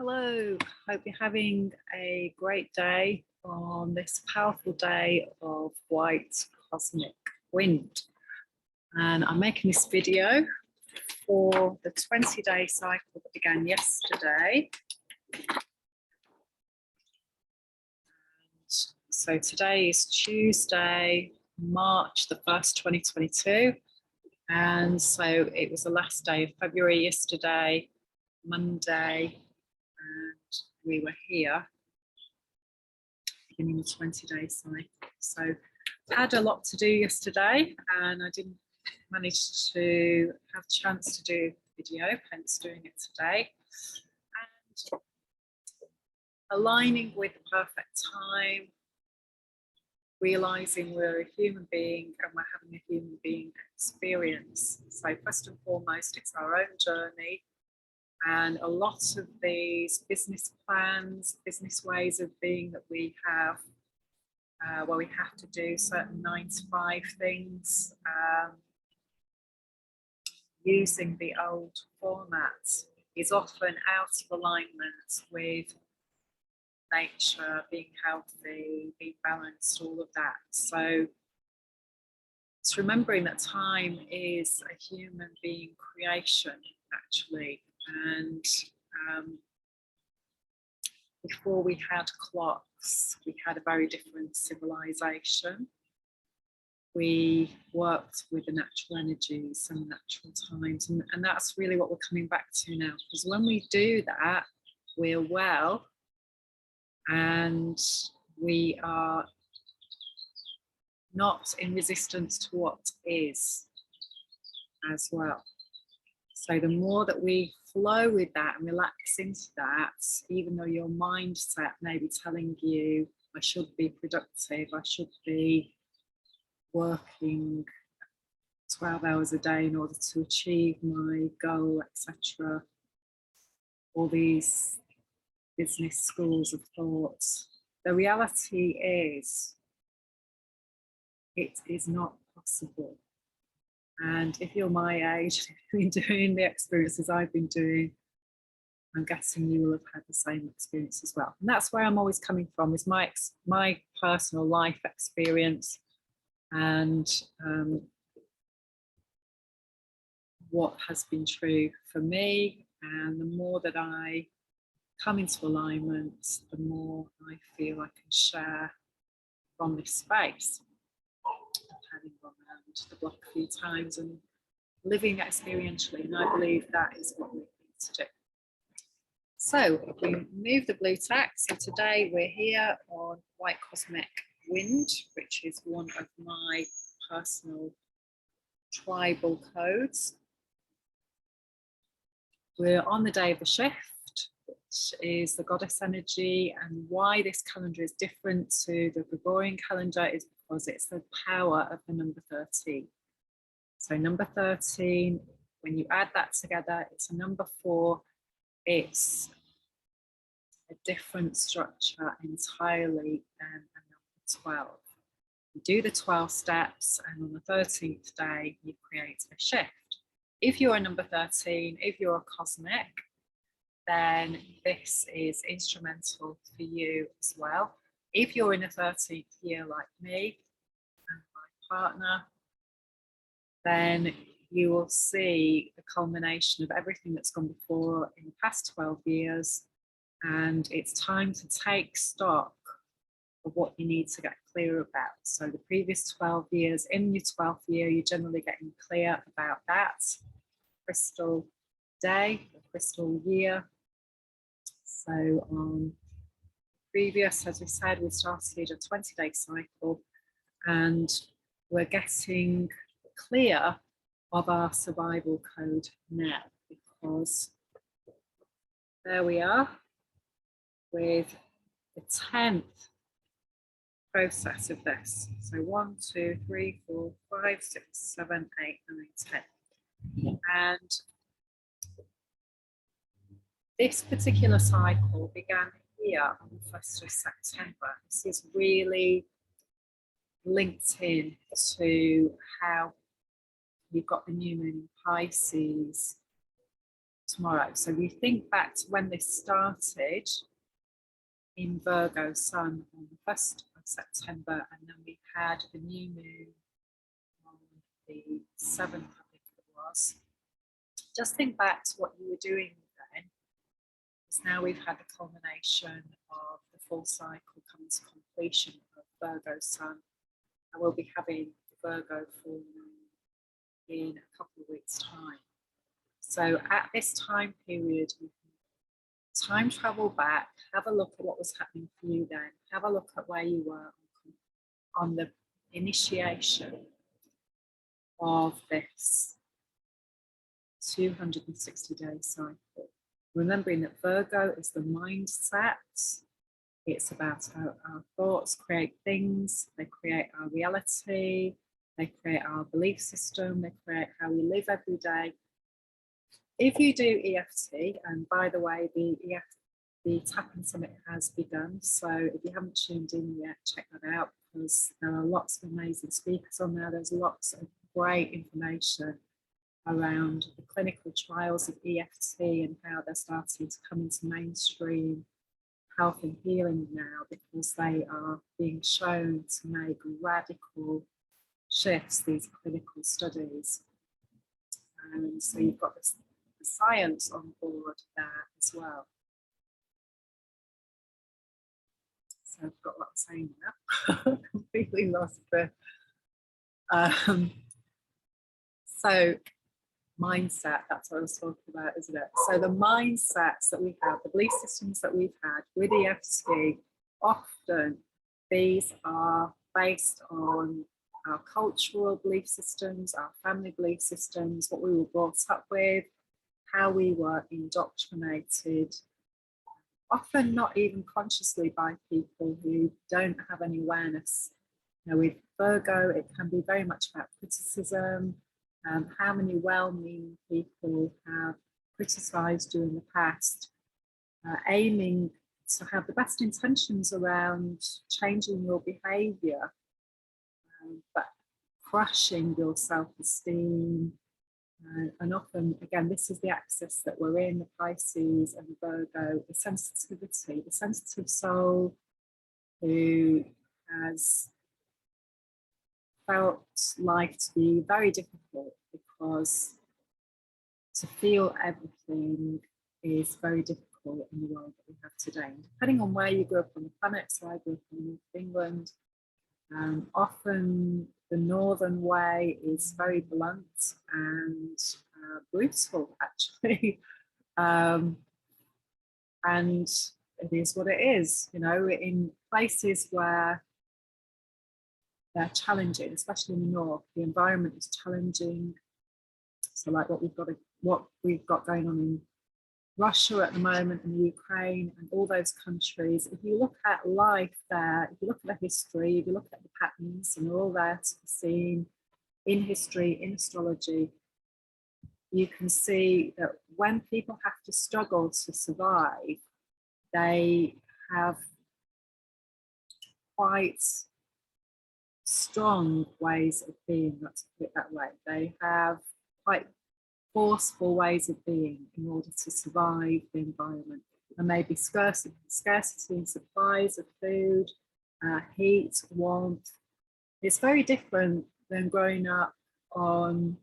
Hello, hope you're having a great day on this powerful day of white cosmic wind. And I'm making this video for the 20-day cycle that began yesterday. And so today is Tuesday, March the 1st, 2022. And so it was the last day of February yesterday, Monday, and we were here beginning the 20-day cycle. So I had a lot to do yesterday and I didn't manage to have a chance to do a video, hence doing it today. And aligning with the perfect time, realizing we're a human being and we're having a human being experience. So first and foremost, it's our own journey. And a lot of these business plans, business ways of being that we have, where we have to do certain 9-to-5 things, using the old format is often out of alignment with nature, being healthy, being balanced, all of that. So it's remembering that time is a human being creation, actually. And before we had clocks, we had a very different civilization. We worked with the natural energies and natural times, and that's really what we're coming back to now. Because when we do that, we're well, and we are not in resistance to what is as well. So the more that we flow with that and relax into that, even though your mindset may be telling you, I should be productive, I should be working 12 hours a day in order to achieve my goal, etc. All these business schools of thought. The reality is, it is not possible. And if you're my age, if you've been doing the experiences I've been doing, I'm guessing you will have had the same experience as well. And that's where I'm always coming from, is my personal life experience and what has been true for me. And the more that I come into alignment, the more I feel I can share from this space. Having gone around the block a few times and living experientially, and I believe that is what we need to do. So if we move the blue text, so today we're here on White Cosmic Wind, which is one of my personal tribal codes. We're on the day of the shift, which is the goddess energy, and why this calendar is different to the Gregorian calendar is because it's the power of the number 13. So number 13, when you add that together, it's a number 4. It's a different structure entirely than a number 12. You do the 12 steps, and on the 13th day, you create a shift. If you're a number 13, if you're a cosmic, then this is instrumental for you as well. If you're in the 13th year like me and my partner, then you will see the culmination of everything that's gone before in the past 12 years. And it's time to take stock of what you need to get clear about. So the previous 12 years, in your 12th year, you're generally getting clear about that crystal day, the crystal year. So previous, as we said, we started a 20-day cycle, and we're getting clear of our survival code now, because there we are with the 10th process of this. So 1, 2, 3, 4, 5, 6, 7, 8, 9, 10. And this particular cycle began here on the 1st of September. This is really linked in to how you've got the new moon in Pisces tomorrow. So we think back to when this started in Virgo Sun on the 1st of September, and then we had the new moon on the 7th, I think it was. Just think back to what you were doing then, because now we've had the culmination of the full cycle coming to completion of Virgo Sun, and we'll be having the Virgo full moon in a couple of weeks' time. So at this time period, we can time travel back, have a look at what was happening for you then, have a look at where you were on the initiation of this 260-day cycle. Remembering that Virgo is the mindset. It's about how our thoughts create things, they create our reality, they create our belief system, they create how we live every day. If you do EFT, and by the way, the Tapping Summit has begun, so if you haven't tuned in yet, check that out, because there are lots of amazing speakers on there. There's lots of great information around the clinical trials of EFT and how they're starting to come into mainstream health and healing now, because they are being shown to make radical shifts, these clinical studies. And so you've got the science on board there as well. So I've got what I'm saying now. Completely lost the so mindset, that's what I was talking about, isn't it? So the mindsets that we have, the belief systems that we've had with EFT, often these are based on our cultural belief systems, our family belief systems, what we were brought up with, how we were indoctrinated, often not even consciously by people who don't have any awareness. You know, with Virgo, it can be very much about criticism. How many well-meaning people have criticised you in the past, aiming to have the best intentions around changing your behaviour, but crushing your self-esteem. And often, again, this is the axis that we're in, the Pisces and the Virgo, the sensitivity, the sensitive soul who has felt life to be very difficult, because to feel everything is very difficult in the world that we have today. And depending on where you grew up on the planet, so I grew up in North England, often the northern way is very blunt and brutal, actually. And it is what it is, you know, in places where they're challenging, especially in the north, the environment is challenging. So like what we've got going on in Russia at the moment, and Ukraine and all those countries, if you look at life there, if you look at the history, if you look at the patterns, and all there to be seen in history, in astrology, you can see that when people have to struggle to survive, they have quite strong ways of being, let's put it that way. They have quite forceful ways of being in order to survive the environment. There may be scarcity in supplies of food, heat, warmth. It's very different than growing up on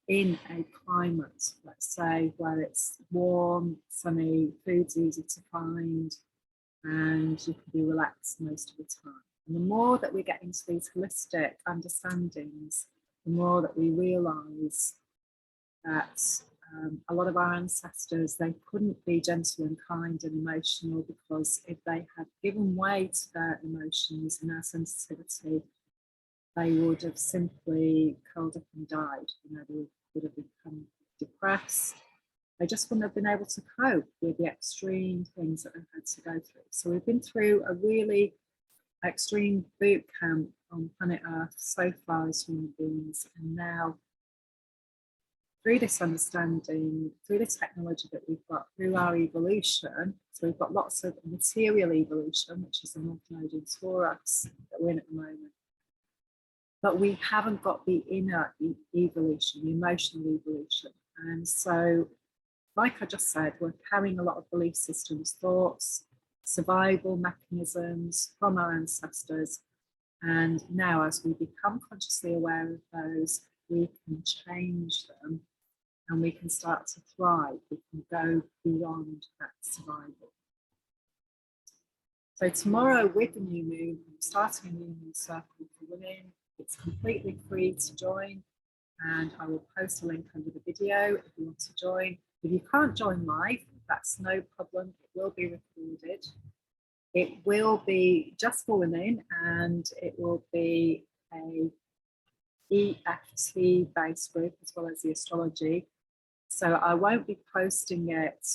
in a climate, let's say, where it's warm, sunny, food's easy to find, and you can be relaxed most of the time. And the more that we get into these holistic understandings, the more that we realise that a lot of our ancestors, they couldn't be gentle and kind and emotional, because if they had given way to their emotions and their sensitivity, they would have simply curled up and died. You know, they would have become depressed. They just wouldn't have been able to cope with the extreme things that they've had to go through. So we've been through a really extreme boot camp on planet Earth so far as human beings, and now through this understanding, through the technology that we've got, through our evolution, so we've got lots of material evolution, which is the North Node in Taurus that we're in at the moment, but we haven't got the inner evolution, the emotional evolution. And so, like I just said, we're carrying a lot of belief systems, thoughts, survival mechanisms from our ancestors. And now, as we become consciously aware of those, we can change them and we can start to thrive. We can go beyond that survival. So tomorrow with the new moon, I'm starting a new moon circle for women. It's completely free to join, and I will post a link under the video if you want to join. If you can't join live, that's no problem. It will be recorded. It will be just for women, and it will be a EFT based group as well as the astrology. So I won't be posting it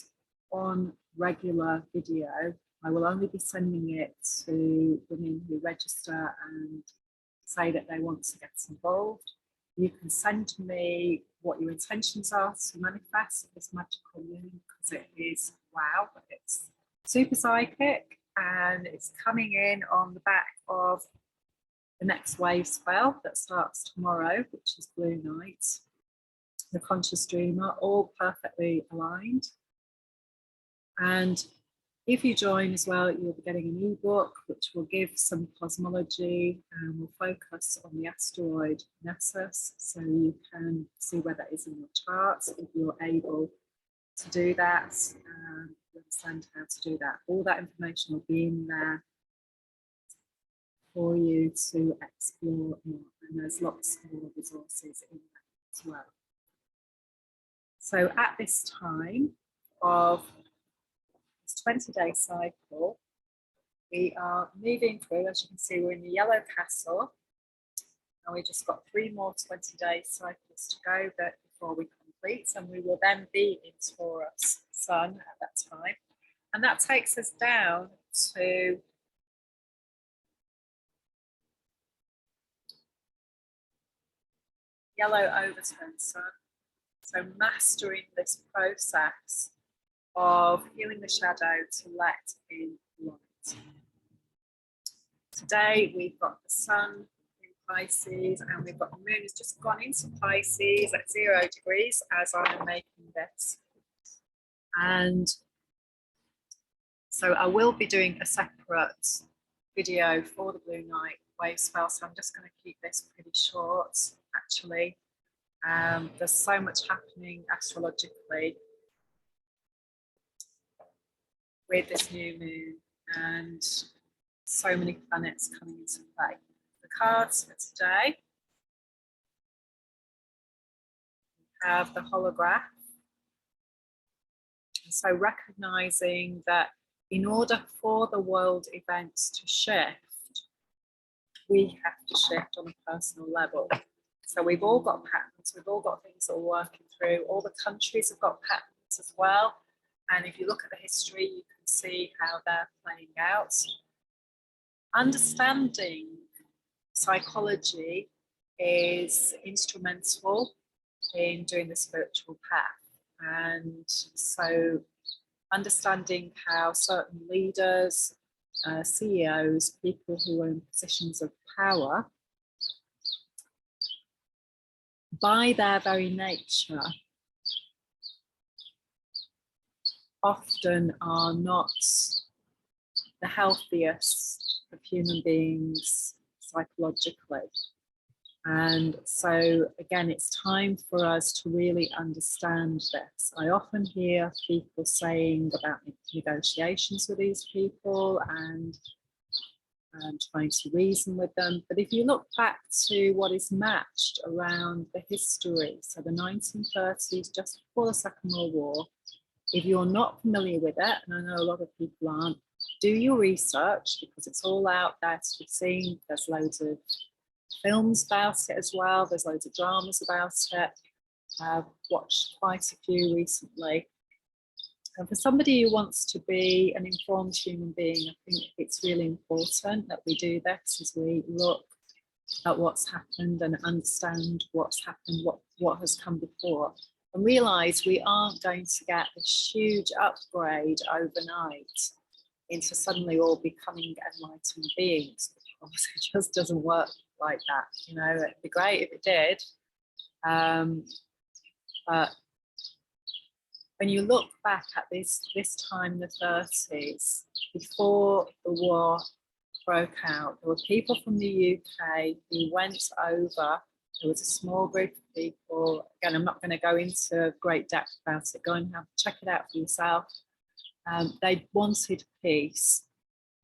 on regular video. I will only be sending it to women who register and say that they want to get involved. You can send me what your intentions are to manifest this magical moon, because it is, wow, it's super psychic, and it's coming in on the back of the next wave spell that starts tomorrow, which is Blue Night, the Conscious Dreamer, all perfectly aligned. And if you join as well, you'll be getting an ebook which will give some cosmology and will focus on the asteroid Nessus, so you can see where that is in your charts if you're able to do that, and understand how to do that. All that information will be in there for you to explore more, and there's lots more resources in there as well. So at this time of this 20-day cycle, we are moving through, as you can see, we're in the yellow castle, and we just got 3 more 20-day cycles to go before we complete, and we will then be in Taurus Sun at that time. And that takes us down to yellow overtone sun. So mastering this process of healing the shadow to let in light. Today we've got the sun in Pisces, and we've got the moon has just gone into Pisces at 0 degrees as I'm making this. And so I will be doing a separate video for the Blue Night wave spell, so I'm just going to keep this pretty short actually. There's so much happening astrologically with this new moon, and so many planets coming into play. The cards for today, we have the Hologram. And so recognizing that in order for the world events to shift, we have to shift on a personal level. So we've all got patterns, we've all got things that we're working through. All the countries have got patterns as well. And if you look at the history, you can see how they're playing out. Understanding psychology is instrumental in doing the spiritual path. And so understanding how certain leaders, CEOs, people who are in positions of power, by their very nature, often are not the healthiest of human beings psychologically. And so again, it's time for us to really understand this. I often hear people saying about negotiations with these people and trying to reason with them. But if you look back to what is matched around the history, so the 1930s, just before the Second World War, if you're not familiar with it, and I know a lot of people aren't, do your research, because it's all out there to be seen. There's loads of films about it as well. There's loads of dramas about it. I've watched quite a few recently. And for somebody who wants to be an informed human being, I think it's really important that we do this as we look at what's happened and understand what's happened, what has come before, and realise we aren't going to get this huge upgrade overnight into suddenly all becoming enlightened beings, because it just doesn't work like that. You know, it'd be great if it did, but when you look back at this time in the 30s, before the war broke out, there were people from the UK who went over. There was a small group of people. Again, I'm not going to go into great depth about it. Go and check it out for yourself. They wanted peace,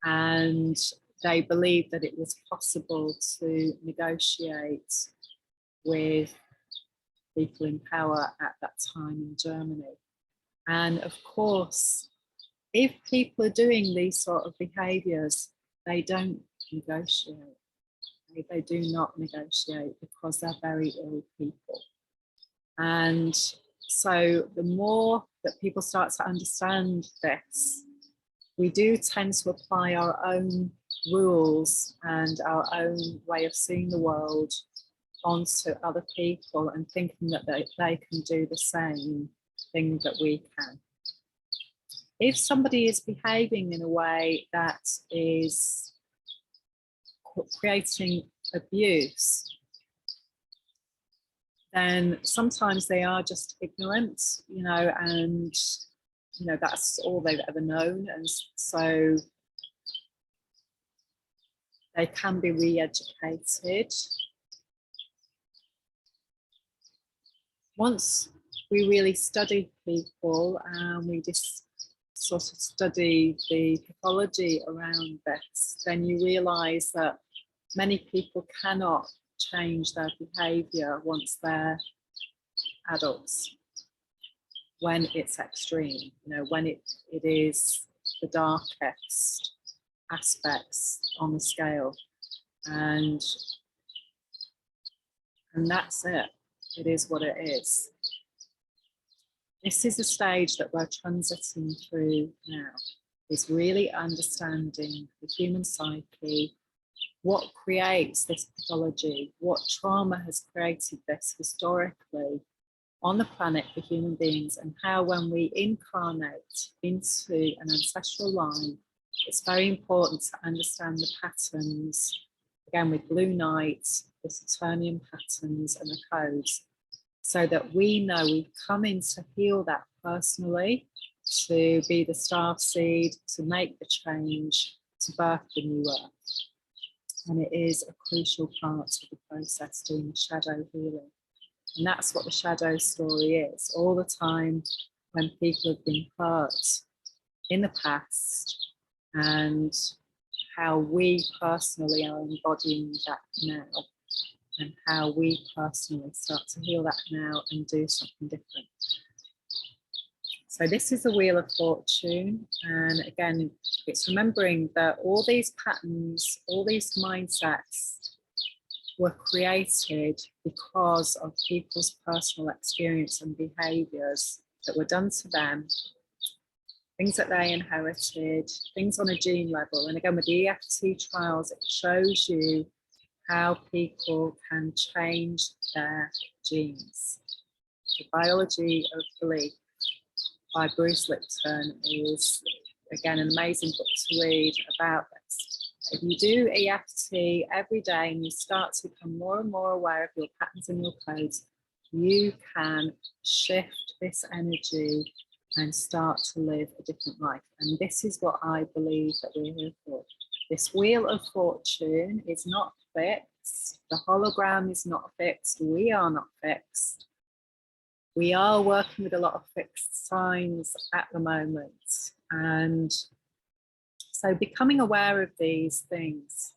and they believed that it was possible to negotiate with people in power at that time in Germany. And of course, if people are doing these sort of behaviours, they don't negotiate. They do not negotiate because they're very ill people. And so the more that people start to understand this, we do tend to apply our own rules and our own way of seeing the world onto other people and thinking that they can do the same thing that we can. If somebody is behaving in a way that is creating abuse, then sometimes they are just ignorant, you know, and you know that's all they've ever known, and so they can be re-educated. Once we really study people and we just sort of study the pathology around this, then you realise that many people cannot change their behaviour once they're adults, when it's extreme, you know, when it is the darkest aspects on the scale, and that's it. It is what it is. This is the stage that we're transiting through now, is really understanding the human psyche, what creates this pathology, what trauma has created this historically on the planet for human beings, and how when we incarnate into an ancestral line, it's very important to understand the patterns, again with Blue Night, the Saturnian patterns and the codes, so that we know we come in to heal that personally, to be the star seed, to make the change, to birth the new earth. And it is a crucial part of the process, doing the shadow healing. And that's what the shadow story is. All the time when people have been hurt in the past, and how we personally are embodying that now, and how we personally start to heal that now and do something different. So this is the Wheel of Fortune. And again, it's remembering that all these patterns, all these mindsets were created because of people's personal experience and behaviours that were done to them, things that they inherited, things on a gene level. And again, with the EFT trials, it shows you how people can change their genes. The Biology of Belief by Bruce Lipton is, again, an amazing book to read about this. If you do EFT every day and you start to become more and more aware of your patterns and your codes, you can shift this energy and start to live a different life. And this is what I believe that we're here for. This Wheel of Fortune is not fixed. The hologram is not fixed. We are not fixed. We are working with a lot of fixed signs at the moment. And so becoming aware of these things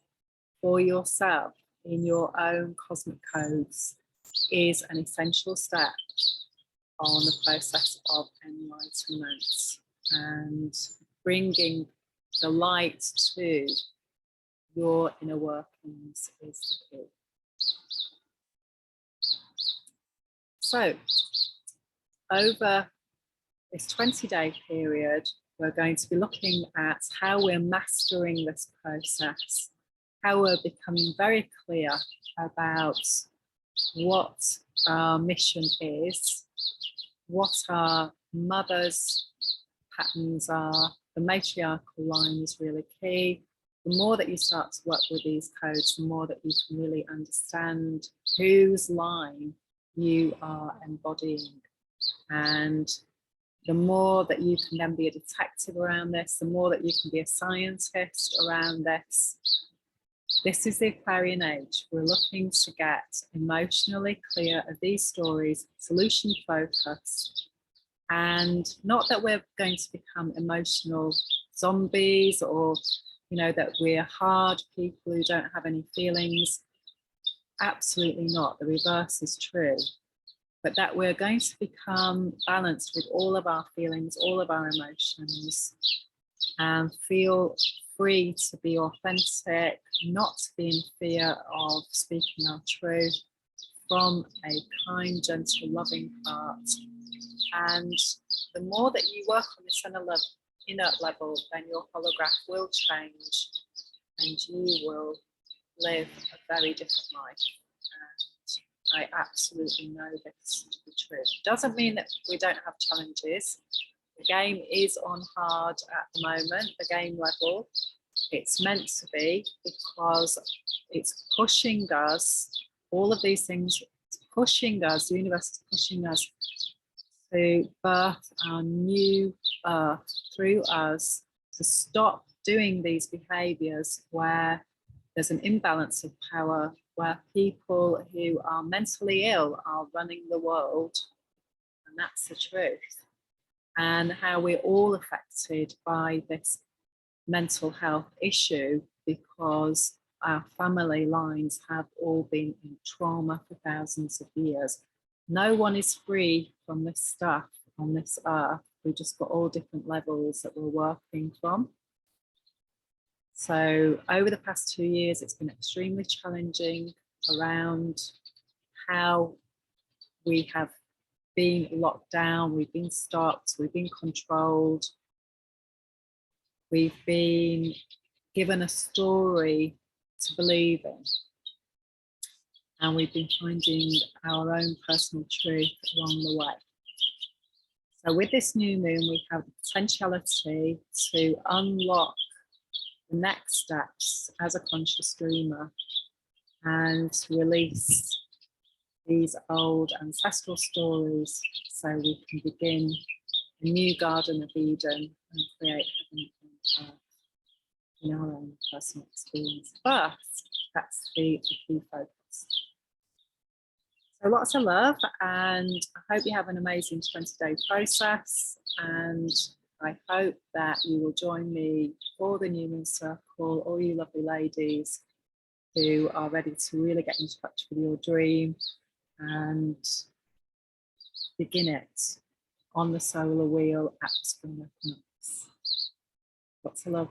for yourself in your own cosmic codes is an essential step on the process of enlightenment, and bringing the light to your inner workings is the key. So over this 20-day period, we're going to be looking at how we're mastering this process, how we're becoming very clear about what our mission is, what our mother's patterns are. The matriarchal line is really key. The more that you start to work with these codes, the more that you can really understand whose line you are embodying. And the more that you can then be a detective around this, the more that you can be a scientist around this. This is the Aquarian age. We're looking to get emotionally clear of these stories, solution focused, and not that we're going to become emotional zombies or, you know, that we're hard people who don't have any feelings. Absolutely not. The reverse is true. But that we're going to become balanced with all of our feelings, all of our emotions, and feel free to be authentic, not to be in fear of speaking our truth, from a kind, gentle, loving heart. And the more that you work on this inner level, then your holograph will change and you will live a very different life. And I absolutely know this to be true. Doesn't mean that we don't have challenges. The game is on hard at the moment, the game level. It's meant to be, because it's pushing us, all of these things, it's pushing us, the universe is pushing us to birth our new earth through us, to stop doing these behaviors where there's an imbalance of power, where people who are mentally ill are running the world. And that's the truth. And how we're all affected by this mental health issue because our family lines have all been in trauma for thousands of years. No one is free from this stuff on this earth. We've just got all different levels that we're working from. So over the past 2 years, it's been extremely challenging around how we have been locked down, we've been stopped, we've been controlled. We've been given a story to believe in. And we've been finding our own personal truth along the way. So with this new moon, we have the potentiality to unlock the next steps as a conscious dreamer and release these old ancestral stories so we can begin a new Garden of Eden and create heaven on earth in our own personal experience. First, that's the key focus. So lots of love, and I hope you have an amazing 20-day process, and I hope that you will join me for the New Moon Circle, all you lovely ladies who are ready to really get in touch with your dream and begin it on the solar wheel at spring equinox. Lots of love.